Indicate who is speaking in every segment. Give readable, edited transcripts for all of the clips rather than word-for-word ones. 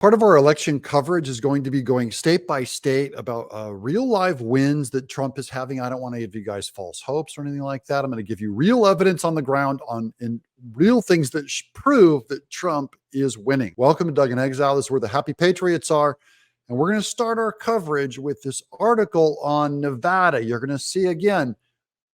Speaker 1: Part of our election coverage is going to be going state by state about real live wins that Trump is having. I don't want to give you guys false hopes or anything like that. I'm going to give you real evidence on the ground in real things that prove that Trump is winning. Welcome to Doug in Exile. This is where the happy patriots are. And we're going to start our coverage with this article on Nevada. You're going to see again,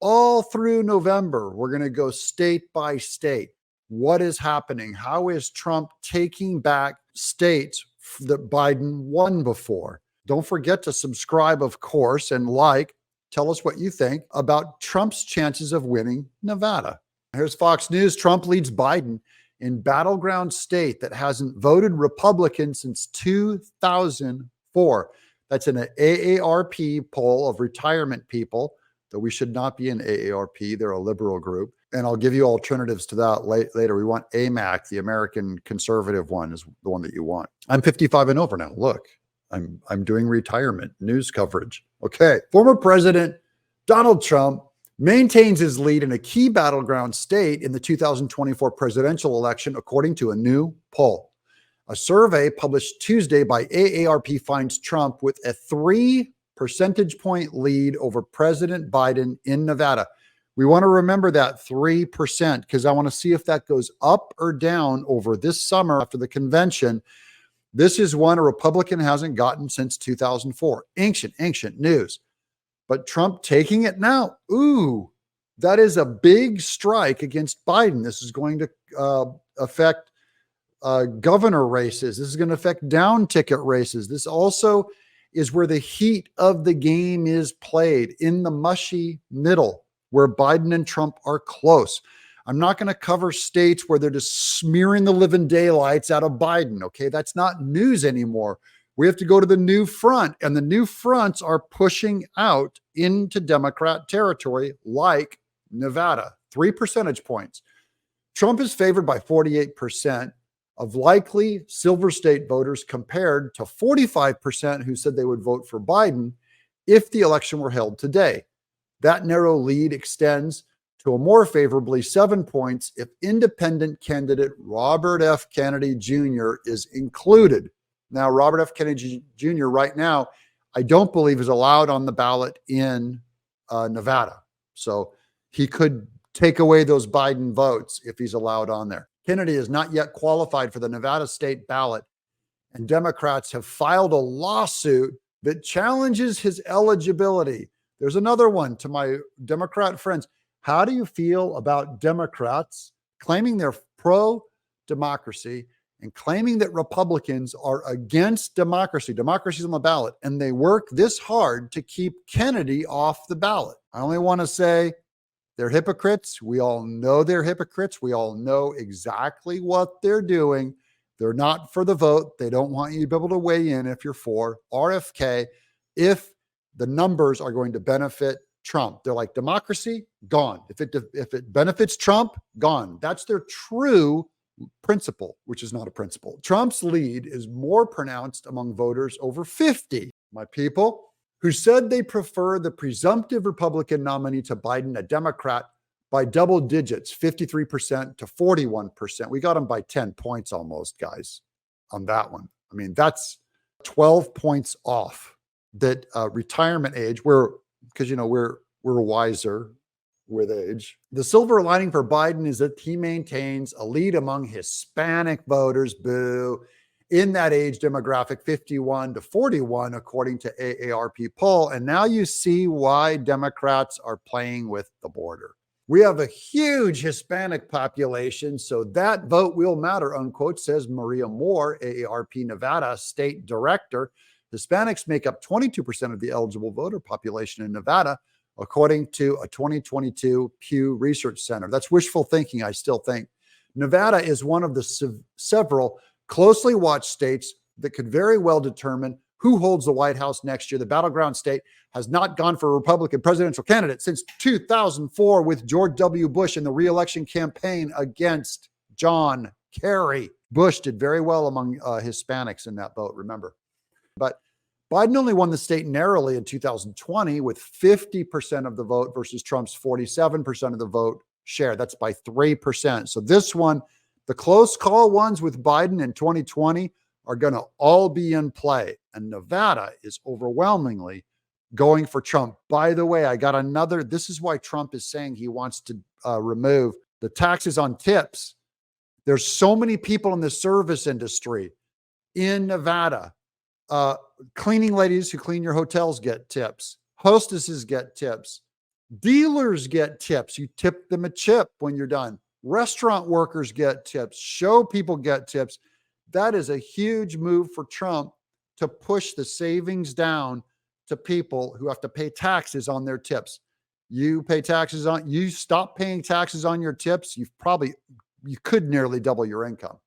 Speaker 1: all through November, we're going to go state by state. What is happening? How is Trump taking back states that Biden won before? Don't forget to subscribe, of course, and like. Tell us what you think about Trump's chances of winning Nevada. Here's Fox News. Trump leads Biden in battleground state that hasn't voted Republican since 2004. That's in an AARP poll of retirement people, though we should not be in AARP. They're a liberal group. And I'll give you alternatives to that later. We want AMAC, the American conservative one, is the one that you want. I'm 55 and over now. Look, I'm doing retirement news coverage. Okay. Former President Donald Trump maintains his lead in a key battleground state in the 2024 presidential election, according to a new poll. A survey published Tuesday by AARP finds Trump with a 3 percentage point lead over President Biden in Nevada. We want to remember that 3% because I want to see if that goes up or down over this summer after the convention. This is one a Republican hasn't gotten since 2004. Ancient news. But Trump taking it now. Ooh, that is a big strike against Biden. This is going to affect governor races. This is going to affect down ticket races. This also is where the heat of the game is played, in the mushy middle, where Biden and Trump are close. I'm not going to cover states where they're just smearing the living daylights out of Biden. Okay, that's not news anymore. We have to go to the new front, and the new fronts are pushing out into Democrat territory like Nevada, 3 percentage points. Trump is favored by 48% of likely Silver State voters compared to 45% who said they would vote for Biden if the election were held today. That narrow lead extends to a more favorably 7 points if independent candidate Robert F. Kennedy Jr. is included. Now, Robert F. Kennedy Jr. right now, I don't believe is allowed on the ballot in Nevada. So he could take away those Biden votes if he's allowed on there. Kennedy is not yet qualified for the Nevada state ballot, and Democrats have filed a lawsuit that challenges his eligibility. There's another one to my Democrat friends. How do you feel about Democrats claiming they're pro-democracy and claiming that Republicans are against democracy? Democracy's on the ballot, and they work this hard to keep Kennedy off the ballot. I only want to say they're hypocrites. We all know they're hypocrites. We all know exactly what they're doing. They're not for the vote. They don't want you to be able to weigh in if you're for RFK, if the numbers are going to benefit Trump. They're like, democracy, gone. If it benefits Trump, gone. That's their true principle, which is not a principle. Trump's lead is more pronounced among voters over 50, my people, who said they prefer the presumptive Republican nominee to Biden, a Democrat, by double digits, 53% to 41%. We got him by 10 points almost, guys, on that one. I mean, that's 12 points off. That retirement age, because we're wiser with age. The silver lining for Biden is that he maintains a lead among Hispanic voters, boo, in that age demographic, 51 to 41, according to AARP poll. And now you see why Democrats are playing with the border. We have a huge Hispanic population, so that vote will matter, unquote, says Maria Moore, AARP Nevada state director. Hispanics make up 22% of the eligible voter population in Nevada, according to a 2022 Pew Research Center. That's wishful thinking, I still think. Nevada is one of the several closely watched states that could very well determine who holds the White House next year. The battleground state has not gone for a Republican presidential candidate since 2004 with George W. Bush in the re-election campaign against John Kerry. Bush did very well among Hispanics in that vote, remember. But Biden only won the state narrowly in 2020 with 50% of the vote versus Trump's 47% of the vote share. That's by 3%. So this one, the close call ones with Biden in 2020 are going to all be in play. And Nevada is overwhelmingly going for Trump. By the way, I got another. This is why Trump is saying he wants to remove the taxes on tips. There's so many people in the service industry in Nevada. Cleaning ladies who clean your hotels get tips. Hostesses get tips. Dealers get tips. You tip them a chip when you're done. Restaurant workers get tips. Show people get tips. That is a huge move for Trump to push the savings down to people who have to pay taxes on their tips. You stop paying taxes on your tips, you could nearly double your income.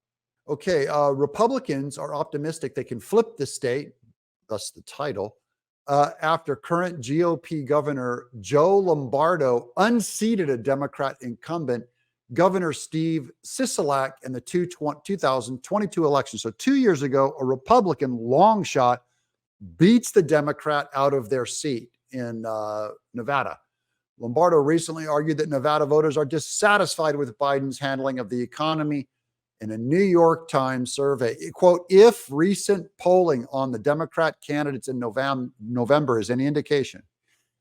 Speaker 1: Okay, Republicans are optimistic they can flip the state, thus the title, after current GOP Governor Joe Lombardo unseated a Democrat incumbent, Governor Steve Sisolak, in the 2022 election. So 2 years ago, a Republican long shot beats the Democrat out of their seat in Nevada. Lombardo recently argued that Nevada voters are dissatisfied with Biden's handling of the economy. In a New York Times survey, quote, if recent polling on the Democrat candidates in November is any indication,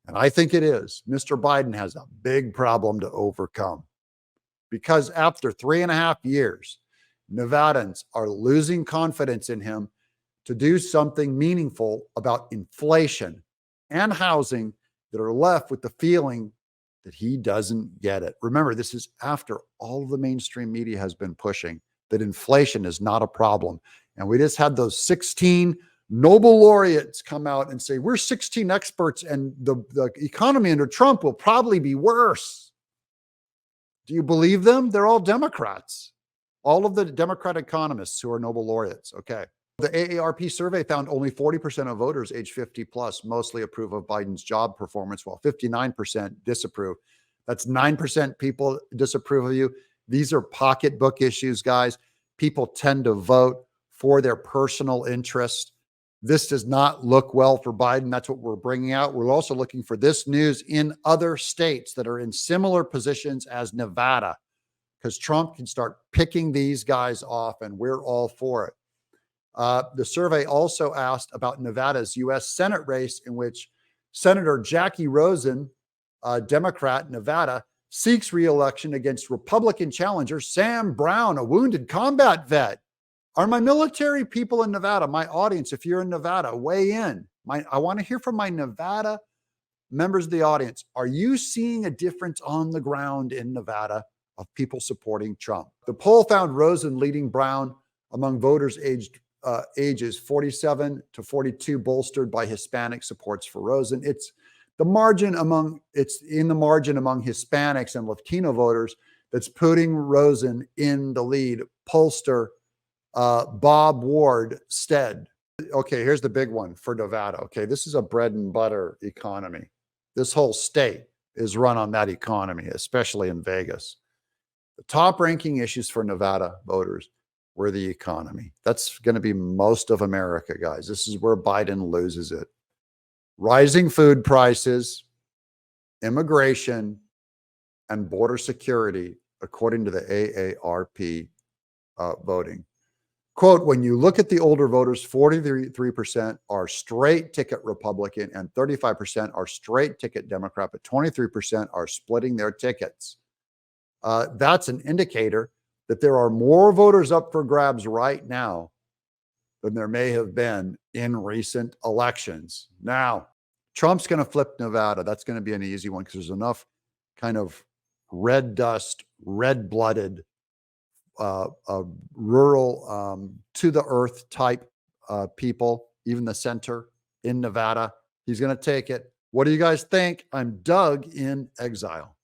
Speaker 1: and I think it is, Mr. Biden has a big problem to overcome. Because after 3.5 years, Nevadans are losing confidence in him to do something meaningful about inflation and housing, that are left with the feeling that he doesn't get it. Remember, this is after all the mainstream media has been pushing that inflation is not a problem. And we just had those 16 Nobel laureates come out and say, we're 16 experts and the economy under Trump will probably be worse. Do you believe them? They're all Democrats. All of the Democrat economists who are Nobel laureates. Okay. The AARP survey found only 40% of voters age 50 plus mostly approve of Biden's job performance, while 59% disapprove. That's 9% people disapprove of you. These are pocketbook issues, guys. People tend to vote for their personal interest. This does not look well for Biden. That's what we're bringing out. We're also looking for this news in other states that are in similar positions as Nevada, because Trump can start picking these guys off, and we're all for it. The survey also asked about Nevada's U.S. Senate race, in which Senator Jackie Rosen, Democrat, Nevada, seeks re-election against Republican challenger Sam Brown, a wounded combat vet. Are my military people in Nevada, my audience, if you're in Nevada, weigh in. I want to hear from my Nevada members of the audience. Are you seeing a difference on the ground in Nevada of people supporting Trump? The poll found Rosen leading Brown among voters ages 47 to 42, bolstered by Hispanic supports for Rosen. It's in the margin among Hispanics and Latino voters that's putting Rosen in the lead. Pollster Bob Ward said, okay, here's the big one for Nevada. Okay, this is a bread and butter economy. This whole state is run on that economy, especially in Vegas. The top ranking issues for Nevada voters were the economy. That's going to be most of America, guys. This is where Biden loses it. Rising food prices, immigration, and border security, according to the AARP voting. Quote, when you look at the older voters, 43% are straight ticket Republican and 35% are straight ticket Democrat, but 23% are splitting their tickets. That's an indicator that there are more voters up for grabs right now than there may have been in recent elections. Now, Trump's going to flip Nevada. That's going to be an easy one because there's enough kind of red dust, red-blooded, rural, to the earth type people, even the center in Nevada. He's going to take it. What do you guys think? I'm Doug in Exile.